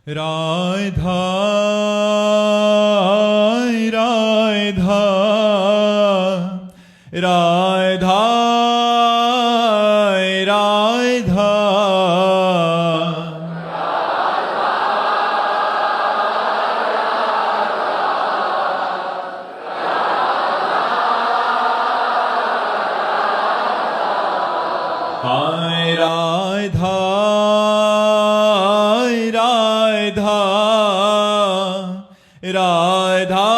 राधा राधा राधा राधा हाय राधा राधा राधा राधा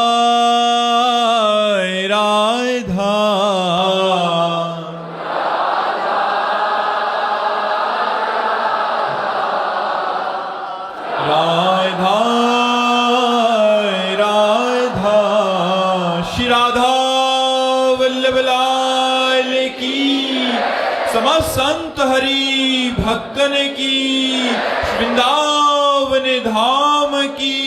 राधा राधा श्री राधा वल्लभ लाल की समस्त संत हरि भक्तन की वृंदावन धाम की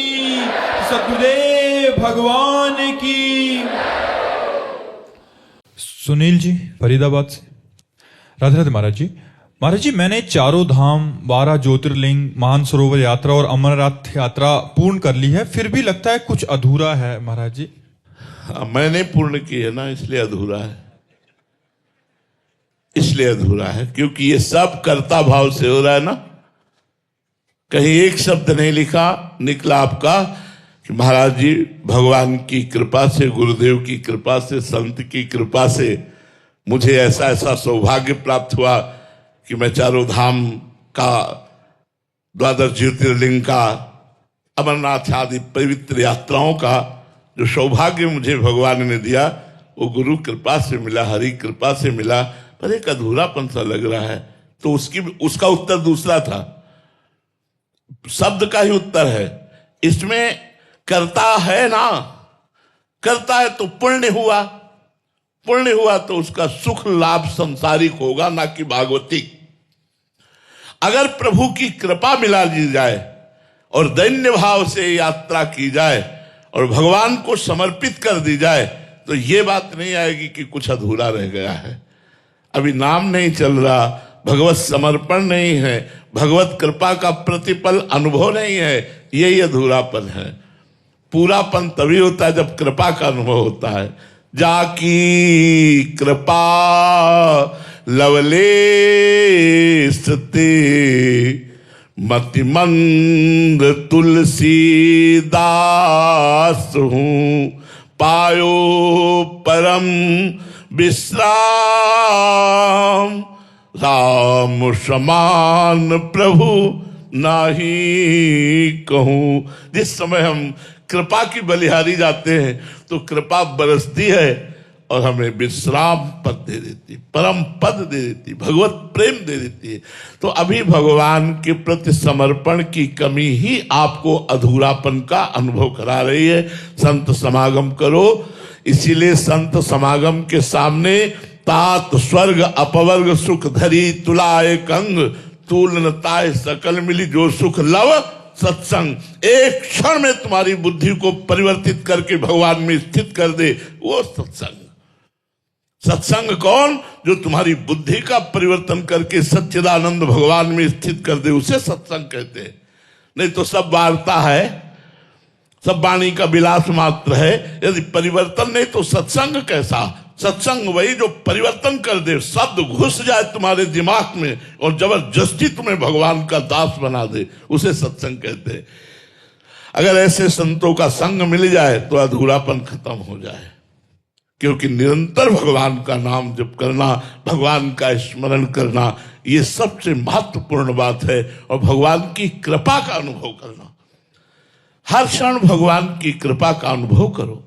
सतगुरुदेव भगवान की। सुनील जी फरीदाबाद से। राधे राधे महाराज जी। महाराज जी, मैंने चारों धाम, 12 ज्योतिर्लिंग, मानसरोवर यात्रा और अमरनाथ यात्रा पूर्ण कर ली है, फिर भी लगता है कुछ अधूरा है महाराज जी। मैंने पूर्ण की है ना, इसलिए अधूरा है। इसलिए अधूरा है क्योंकि ये सब कर्ता भाव से हो रहा है ना। कहीं एक शब्द नहीं निकला आपका कि महाराज जी भगवान की कृपा से, गुरुदेव की कृपा से, संत की कृपा से मुझे ऐसा ऐसा सौभाग्य प्राप्त हुआ कि मैं चारों धाम का, 12 ज्योतिर्लिंग का, अमरनाथ आदि पवित्र यात्राओं का जो सौभाग्य मुझे भगवान ने दिया वो गुरु कृपा से मिला, हरि कृपा से मिला। पर एक अधूरापन सा लग रहा है। तो उसका उत्तर दूसरा था, शब्द का ही उत्तर है। इसमें करता है ना, करता है तो पुण्य हुआ, पुण्य हुआ तो उसका सुख लाभ संसारिक होगा, ना कि भागवतिक। अगर प्रभु की कृपा मिला ली जाए और दैन्य भाव से यात्रा की जाए और भगवान को समर्पित कर दी जाए तो ये बात नहीं आएगी कि कुछ अधूरा रह गया है, अभी नाम नहीं चल रहा, भगवत समर्पण नहीं है, भगवत कृपा का प्रतिपल अनुभव नहीं है। यही अधूरापन है। पूरापन तभी होता है जब कृपा का अनुभव होता है। जाकी कृपा लवलेश ते मतिमंद तुलसीदास हूँ, पायो परम विश्राम, राम समान प्रभु नाही कहूं। जिस समय हम कृपा की बलिहारी जाते हैं तो कृपा बरसती है और हमें विश्राम पद दे देती, परम पद दे देती, भगवत प्रेम दे देती है। तो अभी भगवान के प्रति समर्पण की कमी ही आपको अधूरापन का अनुभव करा रही है। संत समागम करो, इसीलिए संत समागम के सामने तात स्वर्ग अपवर्ग सुख धरी तुलाए कंग, तूलनताए सकल मिली जो सुख लव सत्संग। एक क्षण में तुम्हारी बुद्धि को परिवर्तित करके भगवान में स्थित कर दे, वो सत्संग। सत्संग कौन? जो तुम्हारी बुद्धि का परिवर्तन करके सच्चिदानंद भगवान में स्थित कर दे, उसे सत्संग कहते हैं। नहीं तो सब वार्ता है, सब वाणी का विलास मात्र है। यदि परिवर्तन नहीं तो सत्संग कैसा? सत्संग वही जो परिवर्तन कर दे, शब्द घुस जाए तुम्हारे दिमाग में और जबरदस्ती तुम्हें भगवान का दास बना दे, उसे सत्संग कहते हैं। अगर ऐसे संतों का संग मिल जाए तो अधूरापन खत्म हो जाए, क्योंकि निरंतर भगवान का नाम जप करना, भगवान का स्मरण करना, ये सबसे महत्वपूर्ण बात है। और भगवान की कृपा का अनुभव करना, हर क्षण भगवान की कृपा का अनुभव करो।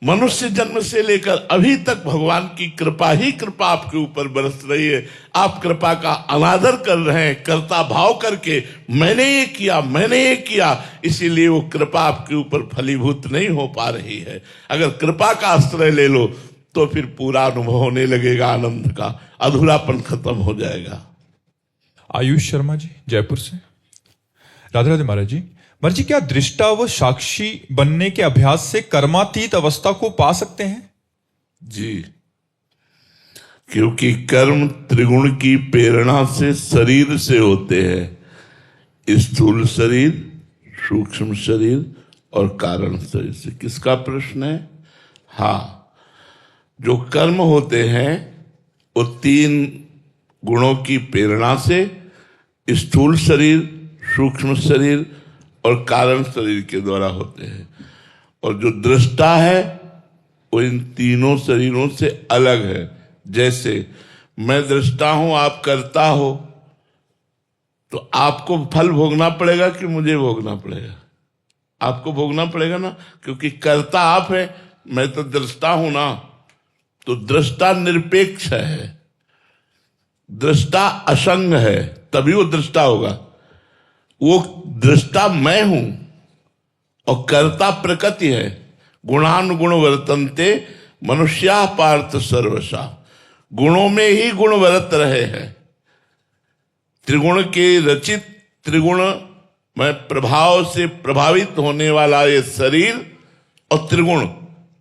मनुष्य जन्म से लेकर अभी तक भगवान की कृपा ही कृपा आपके ऊपर बरस रही है। आप कृपा का अनादर कर रहे हैं, कर्ता भाव करके, मैंने ये किया, मैंने ये किया, इसीलिए वो कृपा आपके ऊपर फलीभूत नहीं हो पा रही है। अगर कृपा का आश्रय ले लो तो फिर पूरा अनुभव होने लगेगा आनंद का, अधूरापन खत्म हो जाएगा। आयुष शर्मा जी जयपुर से। राधे राधे महाराज जी। महाराज जी, क्या दृष्टा व साक्षी बनने के अभ्यास से कर्मातीत अवस्था को पा सकते हैं? जी, क्योंकि कर्म त्रिगुण की प्रेरणा से शरीर से होते हैं। स्थूल शरीर, सूक्ष्म शरीर और कारण शरीर से। किसका प्रश्न है? हाँ, जो कर्म होते हैं वो 3 गुणों की प्रेरणा से स्थूल शरीर, सूक्ष्म शरीर और कारण शरीर के द्वारा होते हैं। और जो दृष्टा है वो इन तीनों शरीरों से अलग है। जैसे मैं दृष्टा हूं, आप कर्ता हो, तो आपको फल भोगना पड़ेगा कि मुझे भोगना पड़ेगा? आपको भोगना पड़ेगा ना, क्योंकि कर्ता आप है, मैं तो दृष्टा हूं ना। तो दृष्टा निरपेक्ष है, दृष्टा असंग है, तभी वो दृष्टा होगा। वो दृष्टा मैं हूं और कर्ता प्रकृति है। गुणानुगुण वर्तन्ते मनुष्या पार्थ सर्वसा। गुणों में ही गुण वर्त रहे हैं। त्रिगुण के रचित, त्रिगुण में प्रभाव से प्रभावित होने वाला ये शरीर और त्रिगुण,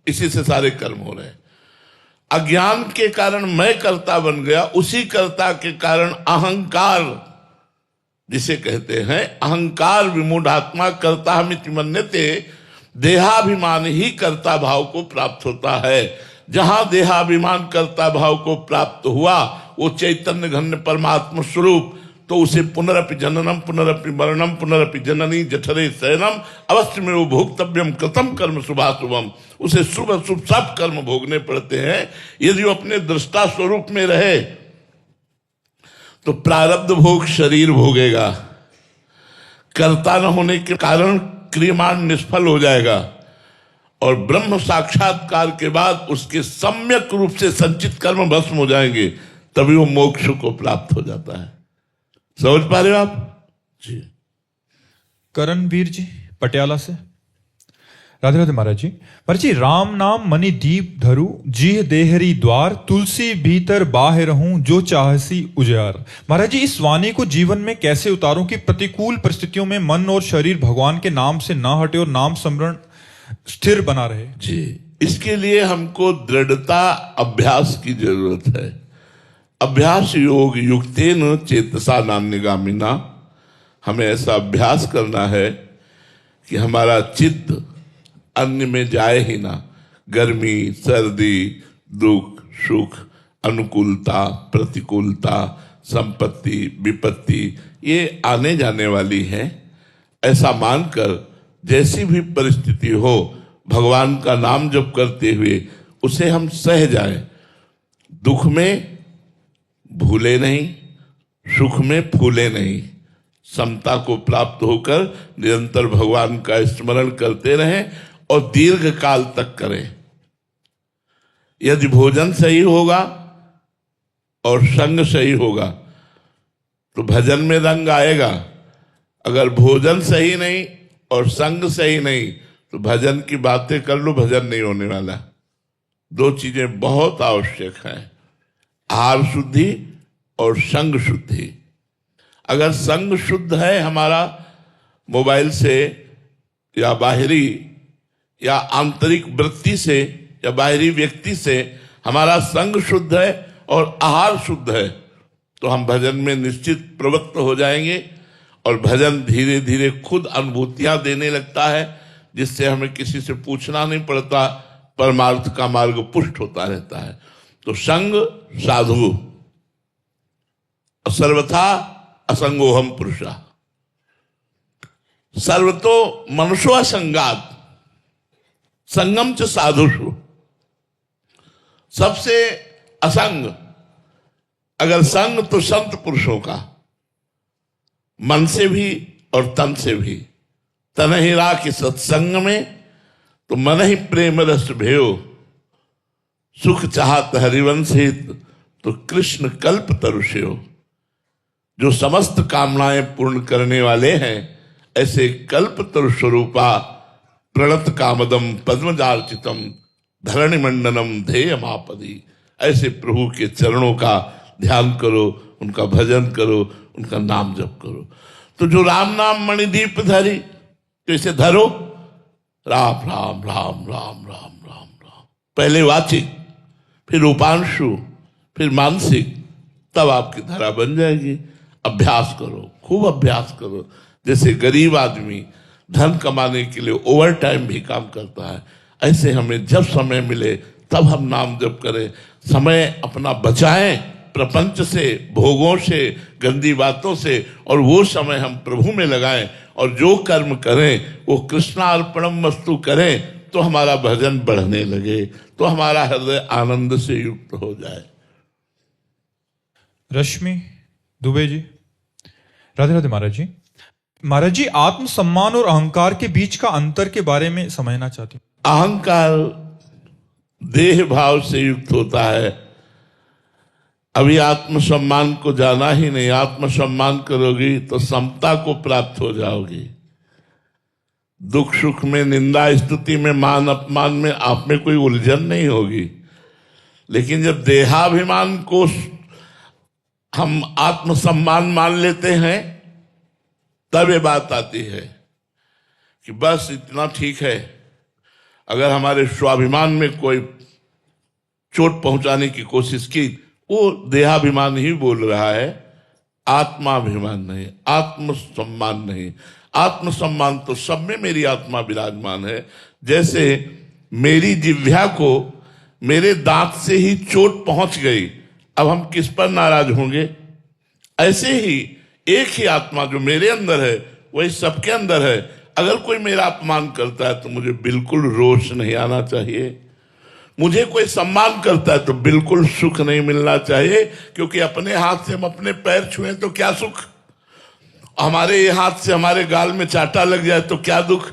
इसी से सारे कर्म हो रहे हैं। अज्ञान के कारण मैं कर्ता बन गया, उसी कर्ता के कारण अहंकार, जिसे कहते हैं अहंकार विमूढ़ात्मा कर्ता हमिति मन्यते, देहाभिमान ही कर्ता भाव को प्राप्त होता है। जहां देहाभिमान कर्ता भाव को प्राप्त हुआ वो चैतन्य घन परमात्मा स्वरूप, तो उसे पुनरपि जननम पुनरपि मरणम पुनरपि जननी जठरे शयनम अवश्य में वो भोक्तव्यम कृतम कर्म शुभाशुभम, उसे शुभ अशुभ सब कर्म भोगने पड़ते हैं। यदि वो अपने दृष्टा स्वरूप में रहे तो प्रारब्ध भोग शरीर भोगेगा, कर्ता न होने के कारण क्रियमाण निष्फल हो जाएगा, और ब्रह्म साक्षात्कार के बाद उसके सम्यक रूप से संचित कर्म भस्म हो जाएंगे, तभी वो मोक्ष को प्राप्त हो जाता है। समझ पा रहे हो आप जी? करणवीर जी पटियाला से। राधे राधे महाराज जी। महाराज जी, राम नाम मणि दीप धरु, जीह देहरी द्वार, तुलसी भीतर बाहर हूं, जो चाहसी उजियार। महाराज जी, इस वाणी को जीवन में कैसे उतारूं कि प्रतिकूल परिस्थितियों में मन और शरीर भगवान के नाम से ना हटे और नाम स्मरण स्थिर बना रहे? जी, इसके लिए हमको दृढ़ता अभ्यास की जरूरत है। अभ्यास योग युक्तेन चेतसा नान्यगामिना। हमें ऐसा अभ्यास करना है कि हमारा चित्त अन्य में जाए ही ना। गर्मी, सर्दी, दुख, सुख, अनुकूलता, प्रतिकूलता, संपत्ति, विपत्ति, ये आने जाने वाली है। ऐसा मानकर जैसी भी परिस्थिति हो, भगवान का नाम जप करते हुए उसे हम सह जाएं। दुख में भूले नहीं, सुख में फूले नहीं, समता को प्राप्त होकर निरंतर भगवान का स्मरण करते रहें और दीर्घ काल तक करें। यदि भोजन सही होगा और संग सही होगा तो भजन में रंग आएगा। अगर भोजन सही नहीं और संग सही नहीं तो भजन की बातें कर लो, भजन नहीं होने वाला। 2 चीजें बहुत आवश्यक हैं, आहार शुद्धि और संग शुद्धि। अगर संग शुद्ध है हमारा, मोबाइल से या बाहरी या आंतरिक वृत्ति से या बाहरी व्यक्ति से हमारा संग शुद्ध है और आहार शुद्ध है, तो हम भजन में निश्चित प्रवृत्त हो जाएंगे और भजन धीरे धीरे खुद अनुभूतियां देने लगता है, जिससे हमें किसी से पूछना नहीं पड़ता, परमार्थ का मार्ग पुष्ट होता रहता है। तो संग साधु, सर्वथा असंगोहम पुरुषा, सर्वतो मनुष्यो असंगात संगम च साधुषु। सबसे असंग, अगर संग तो संत पुरुषों का, मन से भी और तन से भी। तन ही रा के सत्संग में तो मन ही प्रेम रस भयो, सुख चाहत हरिवंश हित तो कृष्ण कल्प तरुष्यो। जो समस्त कामनाएं पूर्ण करने वाले हैं, ऐसे कल्प तरु स्वरूपा प्रणत कामदम पद्मजार्चितम धरणि मंडनम ध्येयमापदी। ऐसे प्रभु के चरणों का ध्यान करो, उनका भजन करो, उनका नाम जप करो। तो जो राम नाम मणिदीप धरी, तो इसे धरो, राम राम राम राम राम राम राम, पहले वाचिक, फिर उपांशु, फिर मानसिक, तब आपकी धारा बन जाएगी। अभ्यास करो, खूब अभ्यास करो। जैसे गरीब आदमी धन कमाने के लिए ओवर टाइम भी काम करता है। ऐसे हमें जब समय मिले तब हम नाम जप करें, समय अपना बचाएं प्रपंच से, भोगों से, गंदी बातों से, और वो समय हम प्रभु में लगाएं और जो कर्म करें वो कृष्णार्पणम वस्तु करें तो हमारा भजन बढ़ने लगे, तो हमारा हृदय आनंद से युक्त हो जाए। रश्मि दुबे जी, राधे राधे महाराज जी। महाराज जी, आत्मसम्मान और अहंकार के बीच का अंतर के बारे में समझना चाहती हूँ। अहंकार देह भाव से युक्त होता है। अभी आत्मसम्मान को जाना ही नहीं, आत्मसम्मान करोगी तो समता को प्राप्त हो जाओगी। दुख सुख में, निंदा स्तुति में, मान अपमान में आप में कोई उलझन नहीं होगी। लेकिन जब देहाभिमान को हम आत्मसम्मान मान लेते हैं तब ये बात आती है कि बस इतना ठीक है। अगर हमारे स्वाभिमान में कोई चोट पहुंचाने की कोशिश की, वो देहाभिमान ही बोल रहा है, आत्माभिमान नहीं, आत्मसम्मान नहीं। आत्मसम्मान तो सब में मेरी आत्मा विराजमान है। जैसे मेरी जिह्वा को मेरे दांत से ही चोट पहुंच गई, अब हम किस पर नाराज होंगे? ऐसे ही एक ही आत्मा जो मेरे अंदर है वही सबके अंदर है। अगर कोई मेरा अपमान करता है तो मुझे बिल्कुल रोष नहीं आना चाहिए। मुझे कोई सम्मान करता है तो बिल्कुल सुख नहीं मिलना चाहिए, क्योंकि अपने हाथ से हम अपने पैर छुएं तो क्या सुख, हमारे हाथ से हमारे गाल में चाटा लग जाए तो क्या दुख।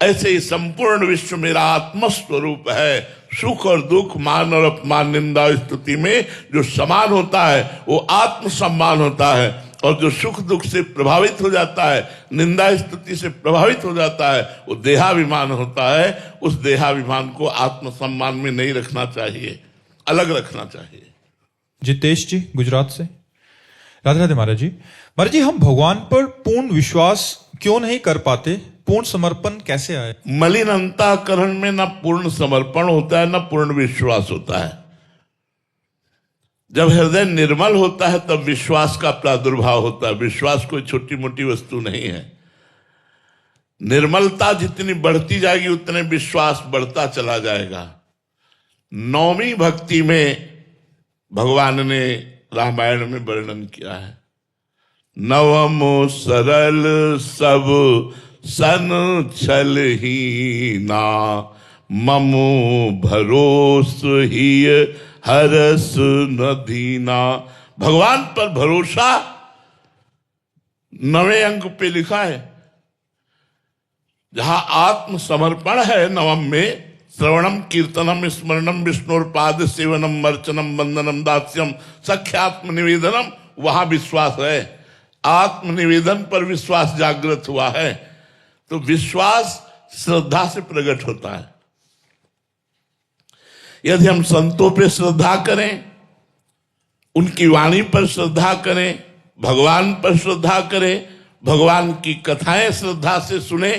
ऐसे ही संपूर्ण विश्व मेरा आत्मस्वरूप है। सुख और दुख, मान और अपमान, निंदा स्तुति में जो समान होता है वो आत्मसम्मान होता है, और जो सुख दुख से प्रभावित हो जाता है, निंदा स्तुति से प्रभावित हो जाता है, वो देहाभिमान होता है। उस देहाभिमान को आत्मसम्मान में नहीं रखना चाहिए, अलग रखना चाहिए। जितेश जी गुजरात से, राधे राधे महाराज जी। महाराज जी, हम भगवान पर पूर्ण विश्वास क्यों नहीं कर पाते? पूर्ण समर्पण कैसे आए? मलिन अंतःकरण में ना पूर्ण समर्पण होता है ना पूर्ण विश्वास होता है। जब हृदय निर्मल होता है तब विश्वास का प्रादुर्भाव होता है। विश्वास कोई छोटी मोटी वस्तु नहीं है। निर्मलता जितनी बढ़ती जाएगी उतने विश्वास बढ़ता चला जाएगा। नौवीं भक्ति में भगवान ने रामायण में वर्णन किया है, नवमो सरल सब सन छल ही ना, ममो भरोस ही हरस न दीना। भगवान पर भरोसा 9वें अंक पे लिखा है। जहां आत्मसमर्पण है नवम में, श्रवणम कीर्तनम स्मरणम विष्णुर्पाद सेवनम अर्चनम वंदनम दास्यम सख्यात्म निवेदनम, वहां विश्वास है। आत्मनिवेदन पर विश्वास जागृत हुआ है। तो विश्वास श्रद्धा से प्रकट होता है। यदि हम संतों पे श्रद्धा करें, उनकी वाणी पर श्रद्धा करें, भगवान पर श्रद्धा करें, भगवान की कथाएं श्रद्धा से सुने,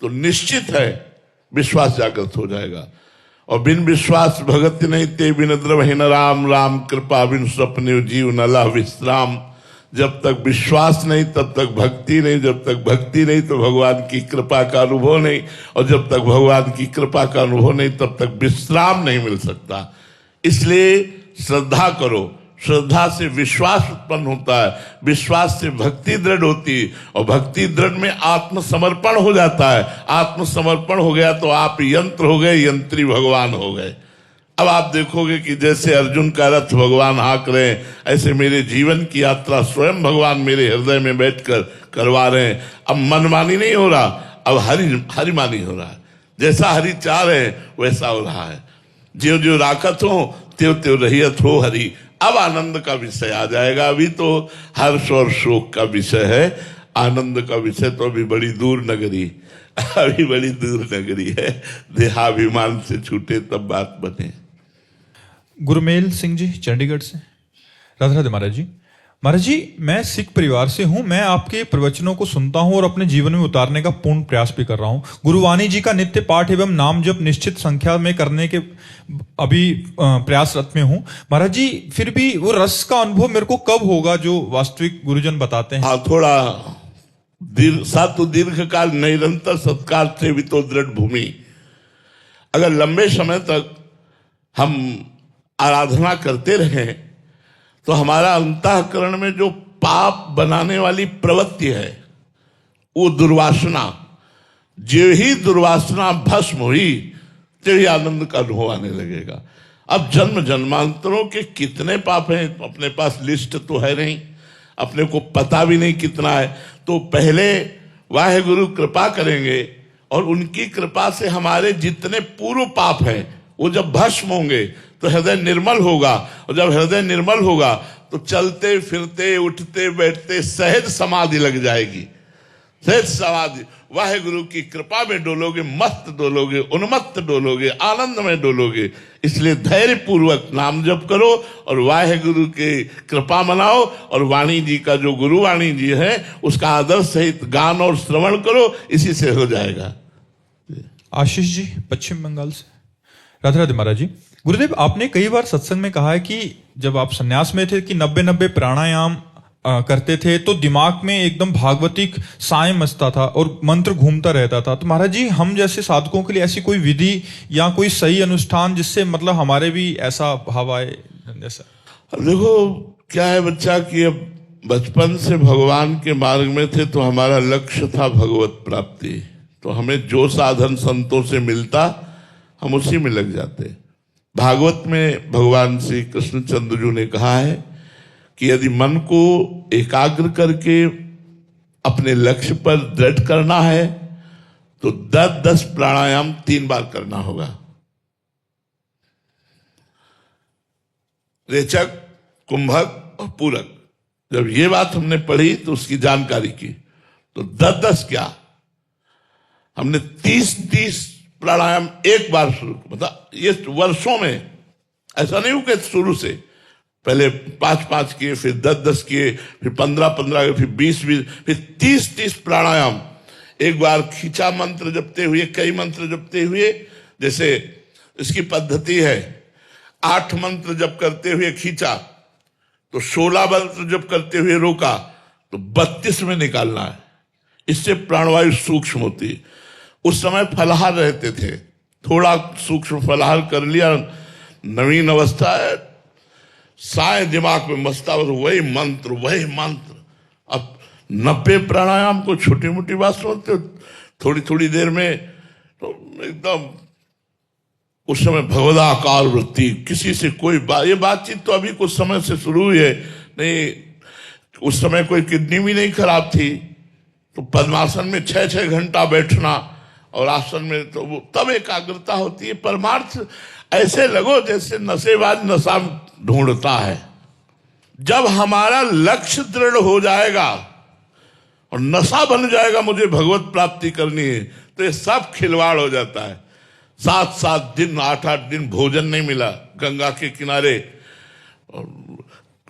तो निश्चित है विश्वास जागृत हो जाएगा। और बिन विश्वास भगत नहीं ते बिन द्रवहीन राम, राम कृपा बिन स्वप्न जीव न लह विश्राम। जब तक विश्वास नहीं तब तक भक्ति नहीं, जब तक भक्ति नहीं तो भगवान की कृपा का अनुभव नहीं, और जब तक भगवान की कृपा का अनुभव नहीं तब तक विश्राम नहीं मिल सकता। इसलिए श्रद्धा करो, श्रद्धा से विश्वास उत्पन्न होता है, विश्वास से भक्ति दृढ़ होती है, और भक्ति दृढ़ में आत्मसमर्पण हो जाता है। आत्मसमर्पण हो गया तो आप यंत्र हो गए, यंत्री भगवान हो गए। अब आप देखोगे कि जैसे अर्जुन का रथ भगवान हाँक रहे हैं, ऐसे मेरे जीवन की यात्रा स्वयं भगवान मेरे हृदय में बैठकर करवा रहे हैं। अब मनमानी नहीं हो रहा, अब हरिमानी हो रहा है। जैसा हरि चाह रहे हैं वैसा हो रहा है। ज्यों ज्यों राखत हो त्यों त्यों रहियत हो हरि। अब आनंद का विषय आ जाएगा। अभी तो हर्ष और शोक का विषय है, आनंद का विषय तो अभी बड़ी दूर नगरी, अभी बड़ी दूर नगरी है। देहाभिमान से छूटे तब बात बने। गुरमेल सिंह जी चंडीगढ़ से, राधे राधे महाराज जी। महाराज जी, मैं सिख परिवार से हूं। मैं आपके प्रवचनों को सुनता हूं और अपने जीवन में उतारने का पूर्ण प्रयास भी कर रहा हूं। गुरुवाणी जी का नित्य पाठ एवं नाम जप निश्चित संख्या में करने के अभी प्रयासरत में हूं। महाराज जी, फिर भी वो रस का अनुभव मेरे को कब होगा जो वास्तविक गुरुजन बताते हैं? हाँ, थोड़ा सातु दीर्घ काल निरंतर सत्कार सेवितो दृढ़ भूमि। अगर लंबे समय तक हम आराधना करते रहें तो हमारा अंतःकरण में जो पाप बनाने वाली प्रवृत्ति है वो दुर्वासना, जो ही दुर्वासना भस्म हुई तो ही आनंद का अनुभव आने लगेगा। अब जन्म जन्मांतरों के कितने पाप हैं अपने पास लिस्ट तो है नहीं, अपने को पता भी नहीं कितना है। तो पहले वाहेगुरु कृपा करेंगे और उनकी कृपा से हमारे जितने पूर्व पाप हैं वो जब भस्म होंगे तो हृदय निर्मल होगा, और जब हृदय निर्मल होगा तो चलते फिरते उठते बैठते सहज समाधि लग जाएगी। सहज समाधि, वाहेगुरु की कृपा में डोलोगे, मस्त डोलोगे, उन्मत्त डोलोगे, आनंद में डोलोगे। इसलिए धैर्य पूर्वक नाम जप करो और वाहेगुरु की कृपा मनाओ, और वाणी जी का जो गुरुवाणी जी है उसका आदर सहित गान और श्रवण करो, इसी से हो जाएगा। आशीष जी पश्चिम बंगाल से। राधे राधे महाराज जी। गुरुदेव, आपने कई बार सत्संग में कहा है कि जब आप सन्यास में थे कि 90 प्राणायाम करते थे तो दिमाग में एकदम भागवतिक साय मचता था और मंत्र घूमता रहता था। तो महाराज जी, हम जैसे साधकों के लिए ऐसी कोई विधि या कोई सही अनुष्ठान जिससे मतलब हमारे भी ऐसा भाव आए जैसा? देखो क्या है बच्चा कि अब बचपन से भगवान के मार्ग में थे तो हमारा लक्ष्य था भगवत प्राप्ति। तो हमें जो साधन संतों से मिलता हम उसी में लग जाते। भागवत में भगवान श्री कृष्णचंद्र जी ने कहा है कि यदि मन को एकाग्र करके अपने लक्ष्य पर दृढ़ करना है तो 10-10 प्राणायाम 3 बार करना होगा। रेचक, कुंभक और पूरक। जब ये बात हमने पढ़ी तो उसकी जानकारी की तो 10-10 क्या, हमने 30-30 प्राणायाम एक बार शुरू, मतलब ये वर्षों में, ऐसा नहीं हुआ कि शुरू से पहले 5-5 किए, फिर 10-10 किए, फिर 15-15, फिर 20-20, फिर 30-30 प्राणायाम एक बार खींचा मंत्र जपते हुए, कई मंत्र जपते हुए। जैसे इसकी पद्धति है 8 मंत्र जप करते हुए खींचा तो 16 मंत्र जप करते हुए रोका तो 32 में निकालना है। इससे प्राणवायु सूक्ष्म होती है। उस समय फलाहार रहते थे, थोड़ा सूक्ष्म फलाहार कर लिया, नवीन अवस्था है, साय दिमाग में मस्ता, वही मंत्र। अब 90 प्राणायाम को छोटी मोटी बात समझते हो, थोड़ी थोड़ी देर में तो एकदम उस समय भगवदाकार वृत्ति, किसी से कोई ये बातचीत तो अभी कुछ समय से शुरू हुई है, नहीं उस समय कोई किडनी भी नहीं खराब थी। तो पद्मासन में 6-6 घंटा बैठना और आसन में तो वो तब एकाग्रता होती है। परमार्थ ऐसे लगो जैसे नशेबाज नशा ढूंढता है। जब हमारा लक्ष्य दृढ़ हो जाएगा और नशा बन जाएगा मुझे भगवत प्राप्ति करनी है, तो ये सब खिलवाड़ हो जाता है। 7-7 दिन 8-8 दिन भोजन नहीं मिला गंगा के किनारे, और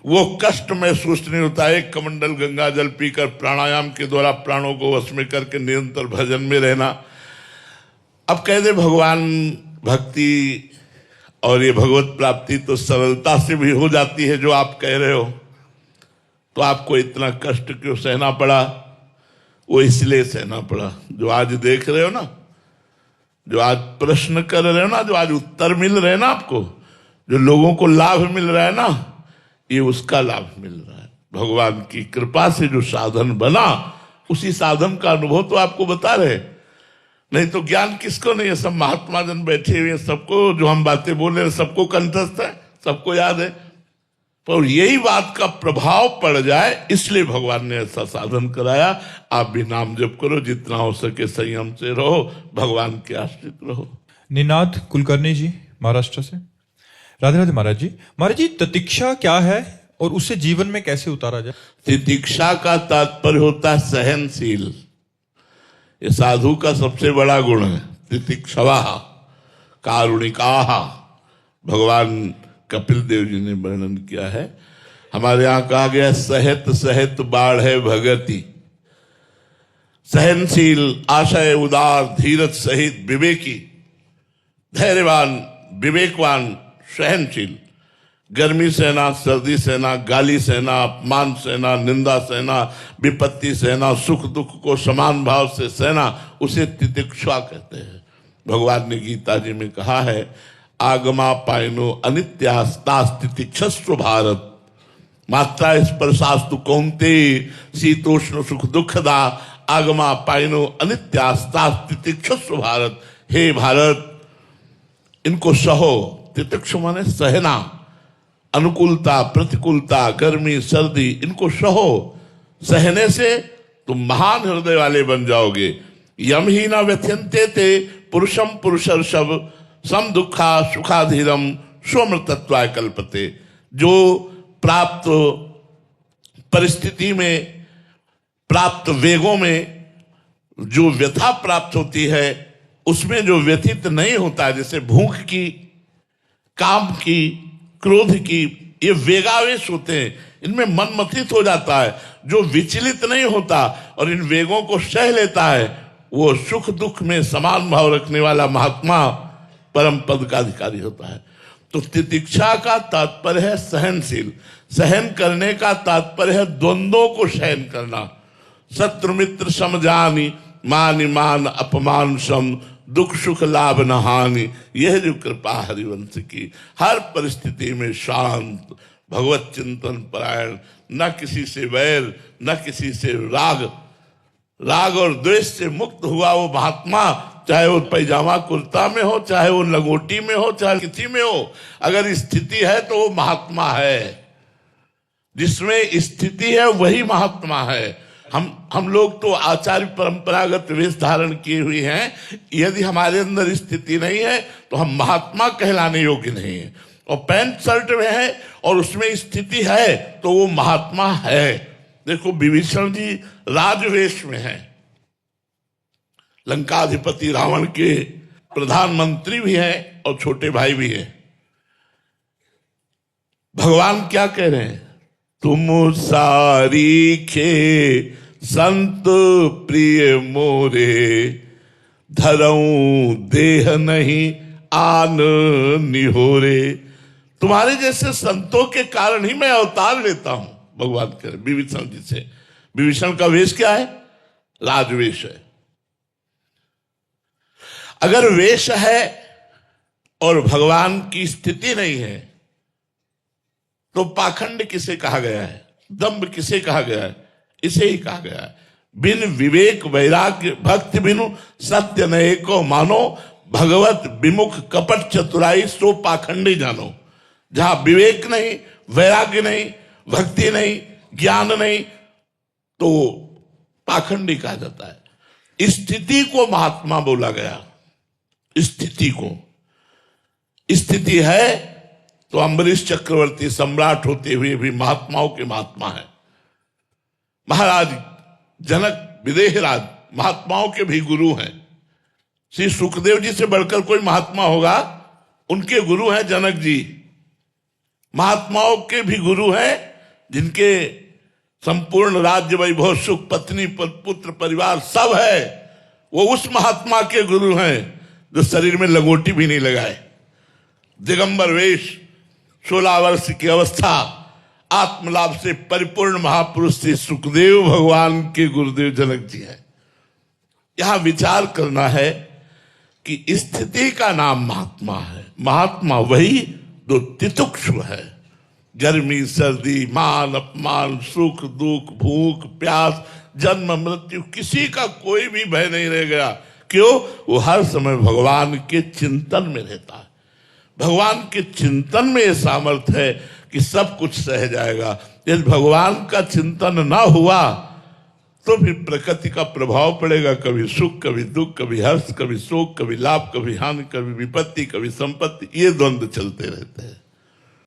वो कष्ट महसूस नहीं होता। एक कमंडल गंगा जल पीकर प्राणायाम के द्वारा प्राणों को वश में करके निरंतर भजन में रहना। अब कह दे भगवान भक्ति और ये भगवत प्राप्ति तो सरलता से भी हो जाती है जो आप कह रहे हो, तो आपको इतना कष्ट क्यों सहना पड़ा? वो इसलिए सहना पड़ा जो आज देख रहे हो ना, जो आज प्रश्न कर रहे हो ना, जो आज उत्तर मिल रहे हैं ना आपको, जो लोगों को लाभ मिल रहा है ना, ये उसका लाभ मिल रहा है। भगवान की कृपा से जो साधन बना उसी साधन का अनुभव तो आपको बता रहे। नहीं तो ज्ञान किसको नहीं है? सब महात्मा जन बैठे हुए, सबको जो हम बातें बोल रहे हैं सबको कंठस्थ है, सबको याद है। पर यही बात का प्रभाव पड़ जाए इसलिए भगवान ने ऐसा साधन कराया। आप भी नाम जप करो, जितना हो सके संयम से रहो, भगवान के आश्रित रहो। निनाद कुलकर्णी जी महाराष्ट्र से। राधे राधे महाराज जी। महाराज जी, तितिक्षा क्या है और उसे जीवन में कैसे उतारा जाए? तितिक्षा का तात्पर्य होता है सहनशील। ये साधु का सबसे बड़ा गुण है। तितिक्षवा कारुणिका, भगवान कपिल देव जी ने वर्णन किया है। हमारे यहाँ कहा गया सहित सहित बाढ़ है भगति। सहनशील, आशय उदार, धीरज सहित विवेकी, धैर्यवान, विवेकवान, सहनशील। गर्मी सहना, सर्दी सहना, गाली सहना, अपमान सहना, निंदा सहना, विपत्ति सहना, सुख दुख को समान भाव से सहना, उसे तितिक्षा कहते हैं। भगवान ने गीता जी में कहा है, आगमा पायनो अनित्यास्तास्तितिक्षस्व भारत, मात्रा स्पर्शास्तु कौन्ते शीतोष्ण सुख दुखदा, आगमा पायनो अनित्यास्तास्तितिक्षस्व भारत। हे भारत, इनको सहो। तितिक्ष माने सहना, अनुकूलता, प्रतिकूलता, गर्मी, सर्दी, इनको सहो। सहने से तुम महान हृदय वाले बन जाओगे। यम ही न व्यथ्यन्ते ते पुरुषम पुरुषर्षभ सम दुखा सुखाधीरम स्वमृतत्वाय कल्पते। जो प्राप्त परिस्थिति में, प्राप्त वेगों में जो व्यथा प्राप्त होती है, उसमें जो व्यथित नहीं होता, जैसे भूख की, काम की, क्रोध की, ये वेगावेश होते हैं, इनमें मन मथित हो जाता है। जो विचलित नहीं होता और इन वेगों को सह लेता है, वो सुख दुख में समान भाव रखने वाला महात्मा परम पद का अधिकारी होता है। तो तितिक्षा का तात्पर्य है सहनशील। सहन करने का तात्पर्य है द्वंद्वों को सहन करना। शत्रु मित्र समझानी, मान मान अपमान सम, दुख सुख लाभ न हानि। यह जो कृपा हरिवंश की, हर परिस्थिति में शांत, भगवत चिंतन परायण, न किसी से वैर, न किसी से राग और द्वेष से मुक्त हुआ वो महात्मा, चाहे वो पैजामा कुर्ता में हो, चाहे वो लंगोटी में हो, चाहे किसी में हो, अगर स्थिति है तो वो महात्मा है। जिसमें स्थिति है वही महात्मा है। हम लोग तो आचार्य परंपरागत वेश धारण किए हुए हैं, यदि हमारे अंदर स्थिति नहीं है तो हम महात्मा कहलाने योग्य नहीं है। और पैंट शर्ट में है और उसमें स्थिति है तो वो महात्मा है। देखो, विभीषण जी राजवेश में हैं, लंकाधिपति रावण के प्रधानमंत्री भी हैं और छोटे भाई भी हैं। भगवान क्या कह रहे हैं? तुम सारीखे संत प्रिय मोरे, धरऊं देह नहीं आन निहोरे। तुम्हारे जैसे संतों के कारण ही मैं अवतार लेता हूं, भगवान कह रहे विभीषण जी से। विभीषण का वेश क्या है? राजवेश है। अगर वेश है और भगवान की स्थिति नहीं है तो पाखंड किसे कहा गया है? दंभ किसे कहा गया है? इसे ही कहा गया है। बिन विवेक वैराग्य भक्ति बिनु सत्य नए को मानो, भगवत विमुख कपट चतुराई सो पाखंडी जानो। जहां विवेक नहीं, वैराग्य नहीं, भक्ति नहीं, ज्ञान नहीं, तो पाखंडी कहा जाता है। स्थिति को महात्मा बोला गया। स्थिति को, स्थिति है तो अम्बरीश चक्रवर्ती सम्राट होते हुए भी महात्माओं के महात्मा है। महाराज जनक विदेहराज महात्माओं के भी गुरु हैं। श्री सुखदेव जी से बढ़कर कोई महात्मा होगा? उनके गुरु हैं जनक जी। महात्माओं के भी गुरु हैं, जिनके संपूर्ण राज्य वैभव सुख पत्नी पुत्र परिवार सब है, वो उस महात्मा के गुरु हैं जो शरीर में लंगोटी भी नहीं लगाए, दिगंबर वेश, 16 वर्ष की अवस्था, आत्मलाभ से परिपूर्ण महापुरुष श्री सुखदेव भगवान के गुरुदेव जनक जी हैं। यहां विचार करना है कि स्थिति का नाम महात्मा है। महात्मा वही जो तितिक्षु है। गर्मी सर्दी, मान अपमान, सुख दुख, भूख प्यास, जन्म मृत्यु, किसी का कोई भी भय नहीं रह गया। क्यों? वो हर समय भगवान के चिंतन में रहता है। भगवान के चिंतन में ये सामर्थ्य है कि सब कुछ सह जाएगा। यदि भगवान का चिंतन ना हुआ तो फिर प्रकृति का प्रभाव पड़ेगा। कभी सुख, कभी दुख, कभी हर्ष, कभी शोक, कभी लाभ, कभी हानि, कभी विपत्ति, कभी संपत्ति, ये द्वंद्व चलते रहते हैं।